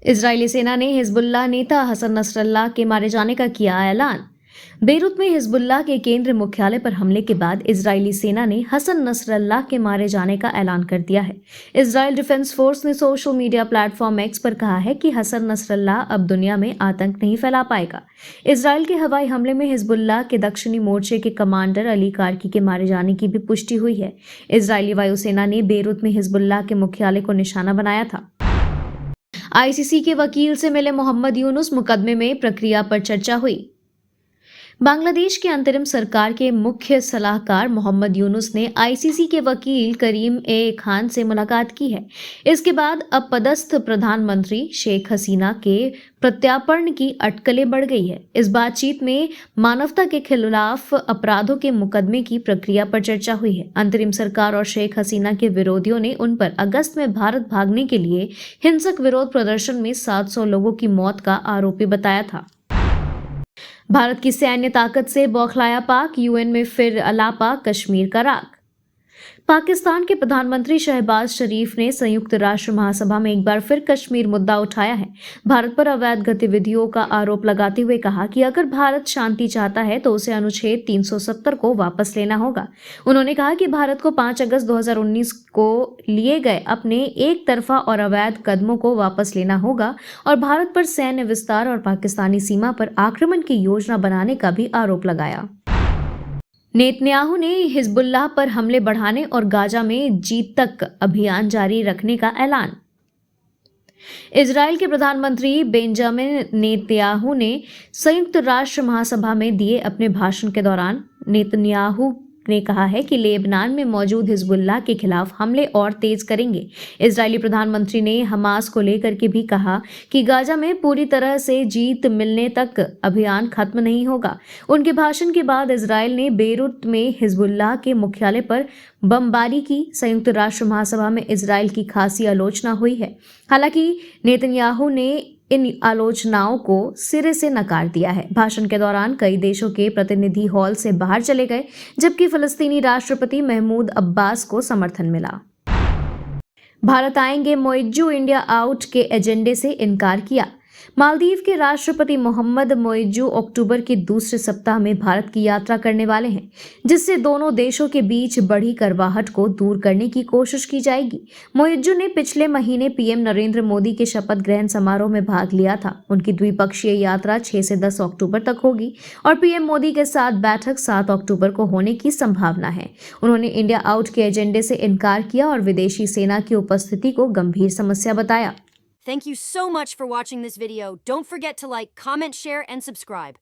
Israeli सेना ने Hezbollah नेता हसन नसरल्लाह के मारे जाने का किया ऐलान। बेरूत में हिजबुल्लाह के केंद्र मुख्यालय पर हमले के बाद इजरायली सेना ने हसन नसरल्लाह के मारे जाने का ऐलान कर दिया है। इजराइल डिफेंस फोर्स ने सोशल मीडिया प्लेटफॉर्म एक्स पर कहा है कि हसन नसरल्लाह अब दुनिया में आतंक नहीं फैला पाएगा। इजराइल के हवाई हमले में हिजबुल्लाह के दक्षिणी मोर्चे के कमांडर अली कार्की के मारे जाने की भी पुष्टि हुई है। इजरायली वायुसेना ने बेरूत में हिजबुल्लाह के मुख्यालय को निशाना बनाया था। आईसीसी के वकील से मिले मोहम्मद यूनुस, मुकदमे में प्रक्रिया पर चर्चा हुई। बांग्लादेश की अंतरिम सरकार के मुख्य सलाहकार मोहम्मद यूनुस ने आईसीसी के वकील करीम ए खान से मुलाकात की है। इसके बाद अब पदस्थ प्रधानमंत्री शेख हसीना के प्रत्यार्पण की अटकलें बढ़ गई है। इस बातचीत में मानवता के खिलाफ अपराधों के मुकदमे की प्रक्रिया पर चर्चा हुई है। अंतरिम सरकार और शेख हसीना के विरोधियों ने उन पर अगस्त में भारत भागने के लिए हिंसक विरोध प्रदर्शन में 700 लोगों की मौत का आरोपी बताया था। भारत की सैन्य ताकत से बौखलाया पाक, यूएन में फिर अलापा कश्मीर का राग। पाकिस्तान के प्रधानमंत्री शहबाज शरीफ ने संयुक्त राष्ट्र महासभा में एक बार फिर कश्मीर मुद्दा उठाया है। भारत पर अवैध गतिविधियों का आरोप लगाते हुए कहा कि अगर भारत शांति चाहता है तो उसे अनुच्छेद 370 को वापस लेना होगा। उन्होंने कहा कि भारत को 5 अगस्त 2019 को लिए गए अपने एक तरफा और अवैध कदमों को वापस लेना होगा और भारत पर सैन्य विस्तार और पाकिस्तानी सीमा पर आक्रमण की योजना बनाने का भी आरोप लगाया। नेतन्याहू ने हिजबुल्लाह पर हमले बढ़ाने और गाजा में जीत तक अभियान जारी रखने का ऐलान। इजराइल के प्रधानमंत्री बेंजामिन नेतन्याहू ने संयुक्त राष्ट्र महासभा में दिए अपने भाषण के दौरान नेतन्याहू ने कहा है कि लेबनान में मौजूद हिजबुल्लाह के खिलाफ हमले और तेज करेंगे। इजरायली प्रधानमंत्री ने हमास को लेकर के भी कहा कि गाजा में पूरी तरह से जीत मिलने तक अभियान खत्म नहीं होगा। उनके भाषण के बाद इजराइल ने बेरूत में हिजबुल्लाह के मुख्यालय पर बमबारी की। संयुक्त राष्ट्र महासभा में इजराइल की खासी आलोचना हुई है। हालांकि नेतन्याहू ने इन आलोचनाओं को सिरे से नकार दिया है। भाषण के दौरान कई देशों के प्रतिनिधि हॉल से बाहर चले गए, जबकि फिलिस्तीनी राष्ट्रपति महमूद अब्बास को समर्थन मिला। भारत आएंगे मोइज्जू, इंडिया आउट के एजेंडे से इनकार किया। मालदीव के राष्ट्रपति मोहम्मद मोइज्जू अक्टूबर के दूसरे सप्ताह में भारत की यात्रा करने वाले हैं, जिससे दोनों देशों के बीच बढ़ी कड़वाहट को दूर करने की कोशिश की जाएगी। मोइज्जू ने पिछले महीने पीएम नरेंद्र मोदी के शपथ ग्रहण समारोह में भाग लिया था। उनकी द्विपक्षीय यात्रा 6 से 10 अक्टूबर तक होगी और पीएम मोदी के साथ बैठक 7 अक्टूबर को होने की संभावना है। उन्होंने इंडिया आउट के एजेंडे से इनकार किया और विदेशी सेना की उपस्थिति को गंभीर समस्या बताया। Thank you so much for watching this video. Don't forget to like, comment, share, and subscribe.